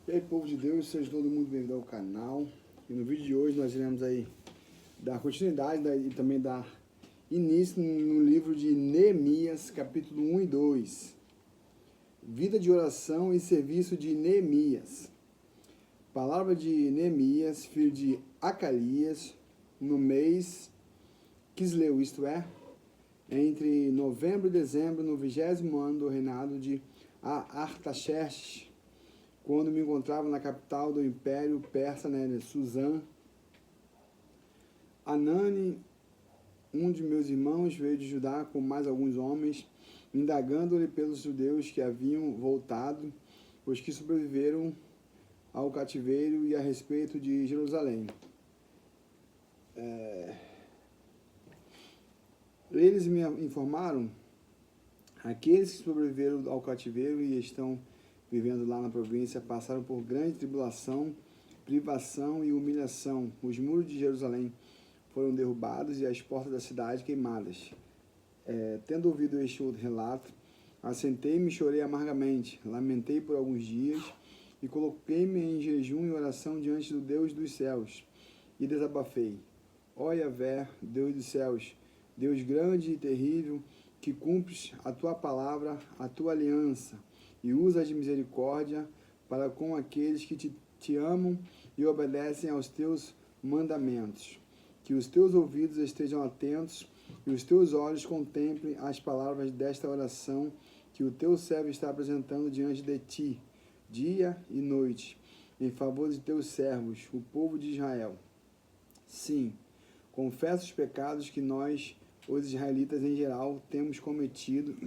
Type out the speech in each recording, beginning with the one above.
E aí, povo de Deus, seja todo mundo bem-vindo ao canal. E no vídeo de hoje nós iremos aí dar continuidade e também dar início no livro de Neemias, capítulo 1 e 2. Vida de oração e serviço de Neemias. Palavra de Neemias, filho de Acalias, no mês Quisleu, isto é, entre novembro e dezembro, no 20º ano do reinado de Artaxerxes, quando me encontrava na capital do Império Persa, Suzã. Anani, um de meus irmãos, veio de Judá com mais alguns homens, indagando-lhe pelos judeus que haviam voltado, os que sobreviveram ao cativeiro e a respeito de Jerusalém. Eles me informaram, aqueles que sobreviveram ao cativeiro e estão vivendo lá na província, passaram por grande tribulação, privação e humilhação. Os muros de Jerusalém foram derrubados e as portas da cidade queimadas. Tendo ouvido este outro relato, assentei-me e chorei amargamente, lamentei por alguns dias e coloquei-me em jejum e oração diante do Deus dos céus e desabafei. Ó Yahvé, Deus dos céus, Deus grande e terrível, que cumpres a tua palavra, a tua aliança, e usas de misericórdia para com aqueles que te amam e obedecem aos teus mandamentos. Que os teus ouvidos estejam atentos e os teus olhos contemplem as palavras desta oração que o teu servo está apresentando diante de ti, dia e noite, em favor de teus servos, o povo de Israel. Sim, confesso os pecados que nós, os israelitas em geral, temos cometido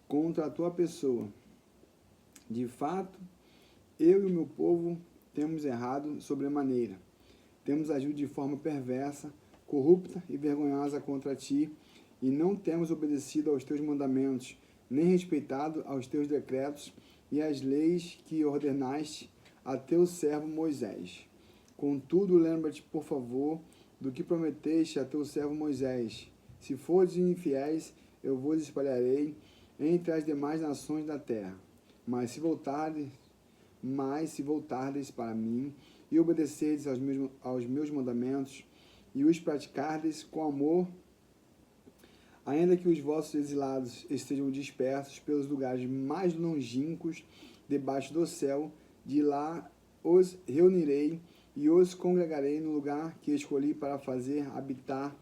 contra a tua pessoa. De fato, eu e o meu povo temos errado sobremaneira. Temos agido de forma perversa, corrupta e vergonhosa contra ti, e não temos obedecido aos teus mandamentos, nem respeitado aos teus decretos e às leis que ordenaste a teu servo Moisés. Contudo, lembra-te, por favor, do que prometeste a teu servo Moisés. Se fordes infiéis, eu vos espalharei entre as demais nações da terra. Mas se voltardes para mim e obedecerdes aos meus mandamentos e os praticardes com amor, ainda que os vossos exilados estejam dispersos pelos lugares mais longínquos debaixo do céu, de lá os reunirei e os congregarei no lugar que escolhi para fazer habitar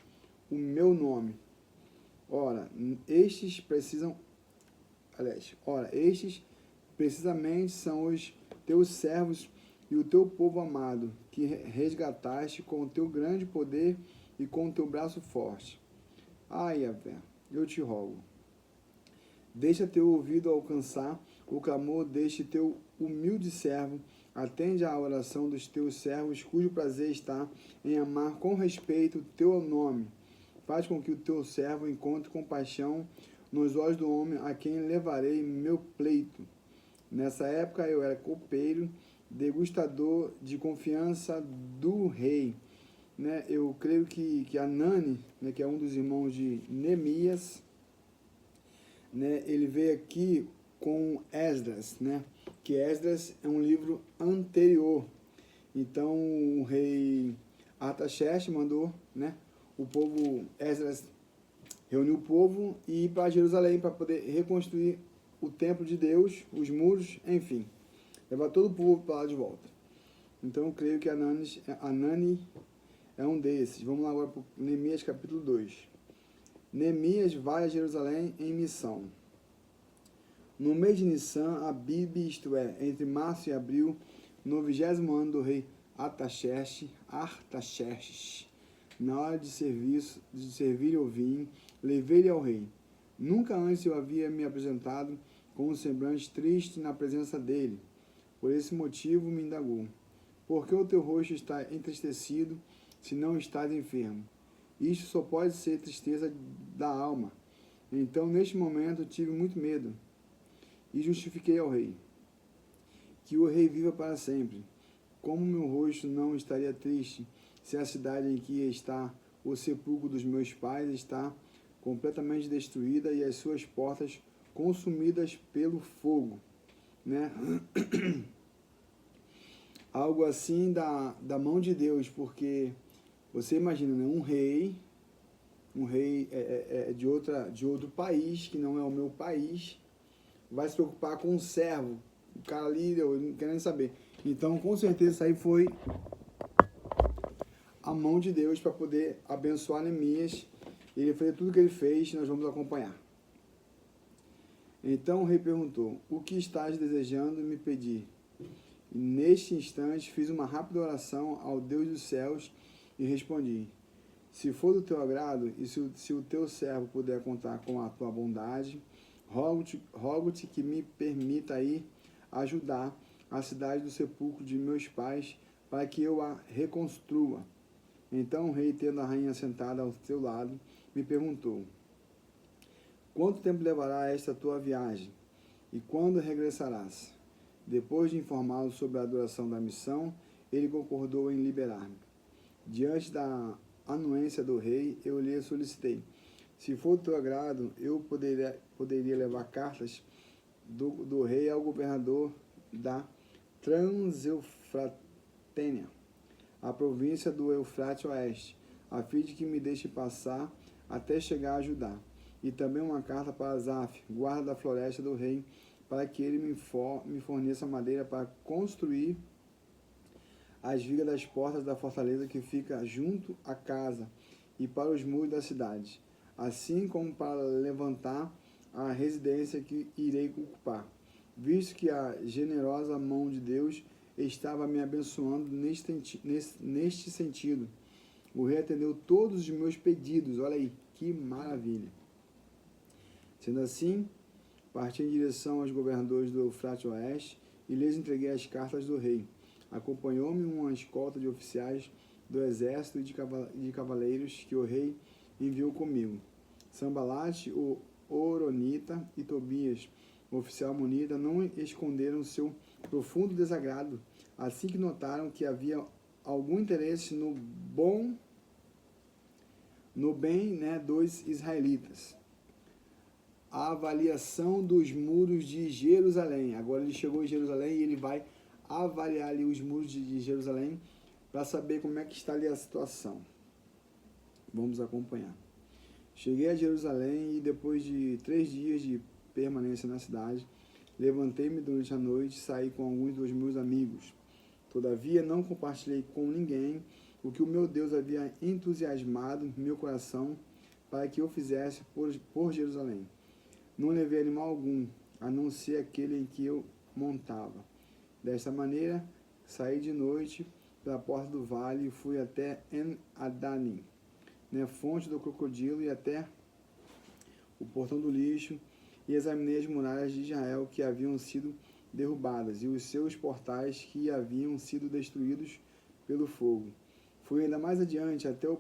o meu nome. Ora, estes precisamente são os teus servos e o teu povo amado, que resgataste com o teu grande poder e com o teu braço forte. Ai, Yahvé, eu te rogo, deixa teu ouvido alcançar o clamor deste teu humilde servo, atende à oração dos teus servos, cujo prazer está em amar com respeito o teu nome. Faz com que o teu servo encontre compaixão nos olhos do homem a quem levarei meu pleito. Nessa época eu era copeiro, degustador de confiança do rei. Eu creio que Anani, que é um dos irmãos de Neemias, ele veio aqui com Esdras, que Esdras é um livro anterior. Então o rei Artaxerxes mandou, o povo, Esdras reuniu o povo e ir para Jerusalém para poder reconstruir o templo de Deus, os muros, enfim, levar todo o povo para lá de volta. Então eu creio que Anani é um desses. Vamos lá agora para Neemias capítulo 2. Neemias vai a Jerusalém em missão. No mês de Nissan, Abib, isto é, entre março e abril, no 20º ano do rei Artaxerxes, na hora de servir o vinho, levei-lhe ao rei. Nunca antes eu havia me apresentado com um semblante triste na presença dele. Por esse motivo me indagou: por que o teu rosto está entristecido, se não estás enfermo? Isto só pode ser tristeza da alma. Então, neste momento, tive muito medo e justifiquei ao rei: que o rei viva para sempre. Como meu rosto não estaria triste, se a cidade em que está o sepulcro dos meus pais está completamente destruída e as suas portas consumidas pelo fogo? né? Algo assim da mão de Deus, porque você imagina, né? Um rei de outro país, que não é o meu país, vai se preocupar com um servo, o cara ali, eu não quero nem saber. Então, com certeza, isso aí foi a mão de Deus para poder abençoar Neemias. Ele fez tudo o que ele fez, nós vamos acompanhar. Então o rei perguntou: o que estás desejando me pedir? E neste instante fiz uma rápida oração ao Deus dos céus e respondi: se for do teu agrado e se o teu servo puder contar com a tua bondade, rogo-te que me permita ir ajudar a cidade do sepulcro de meus pais para que eu a reconstrua. Então o rei, tendo a rainha sentada ao seu lado, me perguntou: quanto tempo levará esta tua viagem? E quando regressarás? Depois de informá-lo sobre a duração da missão, ele concordou em liberar-me. Diante da anuência do rei, eu lhe solicitei: se for do teu agrado, eu poderia levar cartas do rei ao governador da Transeufratênia, a província do Eufrate Oeste, a fim de que me deixe passar até chegar a Judá. E também uma carta para Asaf, guarda da floresta do rei, para que ele me forneça madeira para construir as vigas das portas da fortaleza que fica junto à casa e para os muros da cidade, assim como para levantar a residência que irei ocupar, visto que a generosa mão de Deus estava me abençoando neste sentido. O rei atendeu todos os meus pedidos. Olha aí, que maravilha. Sendo assim, parti em direção aos governadores do Eufrate Oeste e lhes entreguei as cartas do rei. Acompanhou-me uma escolta de oficiais do exército e de cavaleiros que o rei enviou comigo. Sambalate, o Horonita, e Tobias, o oficial amonita, não esconderam seu profundo desagrado assim que notaram que havia algum interesse no bem, né, dos israelitas. A avaliação dos muros de Jerusalém. Agora ele chegou em Jerusalém e ele vai avaliar ali os muros de Jerusalém para saber como é que está ali a situação. Vamos acompanhar. Cheguei a Jerusalém e depois de 3 dias de permanência na cidade, levantei-me durante a noite e saí com alguns dos meus amigos. Todavia não compartilhei com ninguém o que o meu Deus havia entusiasmado meu coração para que eu fizesse por Jerusalém. Não levei animal algum, a não ser aquele em que eu montava. Desta maneira, saí de noite pela porta do vale e fui até En-Adanim, né, fonte do crocodilo, e até o portão do lixo, e examinei as muralhas de Israel que haviam sido derrubadas, e os seus portais que haviam sido destruídos pelo fogo. Fui ainda mais adiante, até o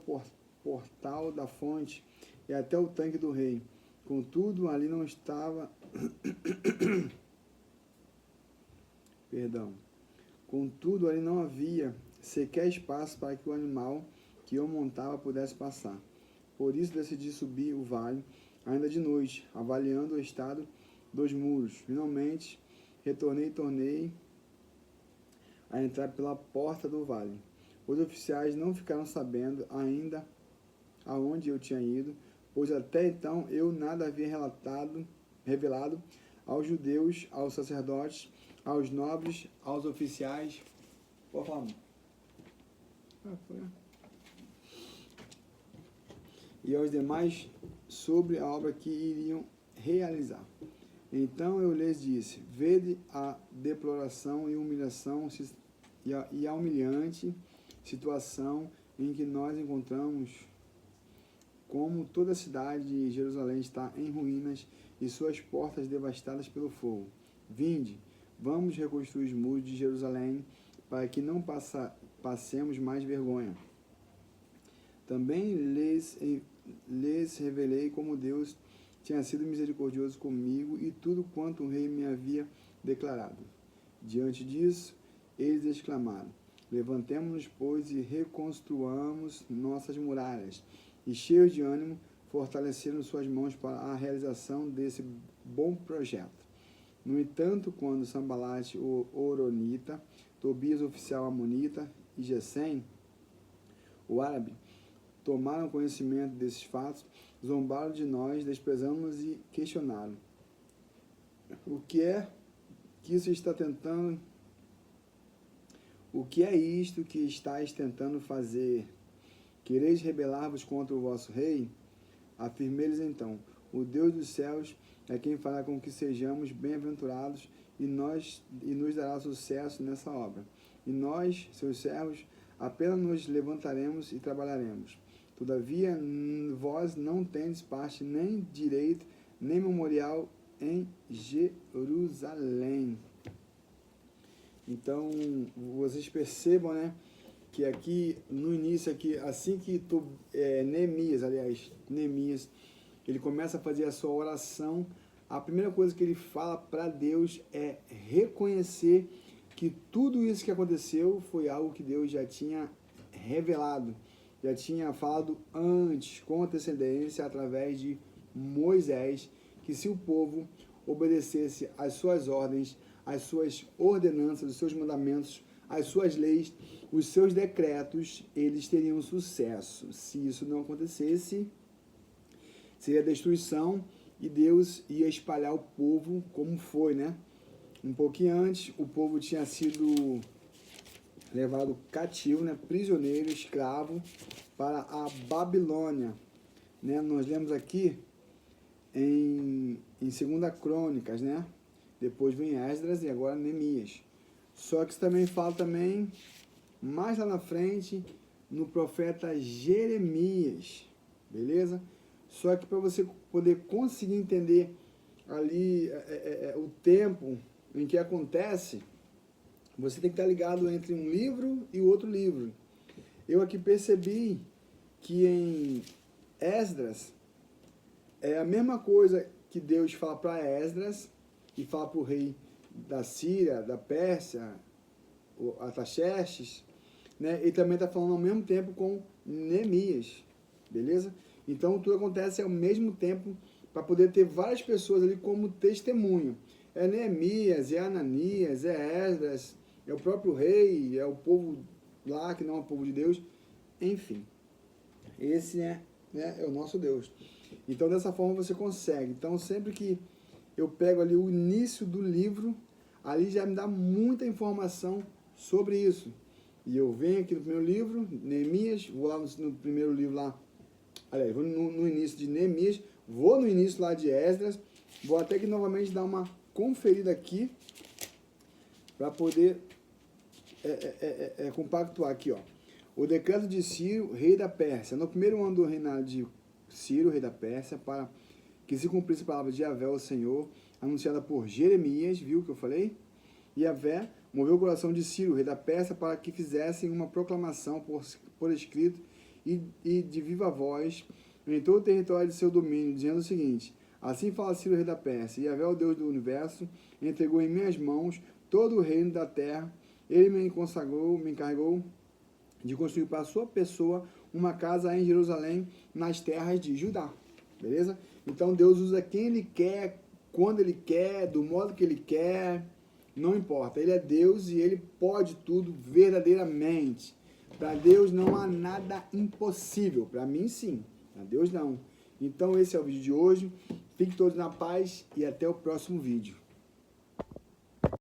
portal da fonte e até o tanque do rei. Contudo, ali não estava... Contudo, ali não havia sequer espaço para que o animal que eu montava pudesse passar. Por isso decidi subir o vale, ainda de noite, avaliando o estado dos muros. Finalmente, tornei a entrar pela porta do vale. Os oficiais não ficaram sabendo ainda aonde eu tinha ido, pois até então eu nada havia revelado aos judeus, aos sacerdotes, aos nobres, aos oficiais. Pode falar. E aos demais sobre a obra que iriam realizar. Então eu lhes disse: vede a deploração e humilhação e a humilhante situação em que nós encontramos, como toda a cidade de Jerusalém está em ruínas e suas portas devastadas pelo fogo. Vinde, vamos reconstruir os muros de Jerusalém, para que não passemos mais vergonha. Também lhes revelei como Deus tinha sido misericordioso comigo e tudo quanto o rei me havia declarado. Diante disso, eles exclamaram: levantemo-nos, pois, e reconstruamos nossas muralhas. E, cheios de ânimo, fortaleceram suas mãos para a realização desse bom projeto. No entanto, quando Sambalate, o Horonita, Tobias, oficial amonita, e Gesem, o árabe, tomaram conhecimento desses fatos, zombaram de nós, desprezamos e questionaram. O que é que isso está tentando? O que é isto que estáis tentando fazer? Quereis rebelar-vos contra o vosso rei? Afirmei-lhes então, o Deus dos céus é quem fará com que sejamos bem-aventurados e nos dará sucesso nessa obra. E nós, seus servos, apenas nos levantaremos e trabalharemos. Todavia, vós não tendes parte nem direito, nem memorial em Jerusalém. Então, vocês percebam, né, que aqui, no início, aqui, assim que Neemias, ele começa a fazer a sua oração, a primeira coisa que ele fala para Deus é reconhecer que tudo isso que aconteceu foi algo que Deus já tinha revelado, já tinha falado antes, com antecedência, através de Moisés, que se o povo obedecesse às suas ordens, às suas ordenanças, os seus mandamentos, as suas leis, os seus decretos, eles teriam sucesso. Se isso não acontecesse, seria destruição e Deus ia espalhar o povo como foi, né? Um pouquinho antes, o povo tinha sido levado cativo, né? Prisioneiro, escravo, para a Babilônia. Né? Nós lemos aqui em 2 Crônicas, né? Depois vem Esdras e agora Neemias. Só que isso também fala também, mais lá na frente, no profeta Jeremias, beleza? Só que para você poder conseguir entender ali o tempo em que acontece, você tem que estar ligado entre um livro e o outro livro. Eu aqui percebi que em Esdras é a mesma coisa que Deus fala para Esdras e fala para o rei da Síria, da Pérsia, o Artaxerxes, né? E também está falando ao mesmo tempo com Neemias, beleza? Então tudo acontece ao mesmo tempo para poder ter várias pessoas ali como testemunho. É Neemias, é Ananias, é Esdras, é o próprio rei, é o povo lá que não é o povo de Deus, enfim. Esse é o nosso Deus. Então dessa forma você consegue. Então sempre que eu pego ali o início do livro, ali já me dá muita informação sobre isso. E eu venho aqui no primeiro livro, Neemias, vou lá no primeiro livro lá, aliás, vou no início de Neemias, vou no início lá de Esdras, vou até que novamente dar uma conferida aqui, para poder compactuar aqui, ó. O decreto de Ciro, rei da Pérsia, no primeiro ano do reinado de Ciro, rei da Pérsia, para que se cumprisse a palavra de Yahvé, o Senhor, anunciada por Jeremias, viu o que eu falei? E Yahvé moveu o coração de Ciro, rei da Pérsia, para que fizessem uma proclamação por escrito e de viva voz em todo o território de seu domínio, dizendo o seguinte: assim fala Ciro, rei da Pérsia, Yahvé, o Deus do universo, entregou em minhas mãos todo o reino da terra, ele me encarregou de construir para a sua pessoa uma casa em Jerusalém, nas terras de Judá, beleza? Então Deus usa quem Ele quer, quando Ele quer, do modo que Ele quer, não importa. Ele é Deus e Ele pode tudo verdadeiramente. Para Deus não há nada impossível. Para mim, sim. Para Deus, não. Então, esse é o vídeo de hoje. Fiquem todos na paz e até o próximo vídeo.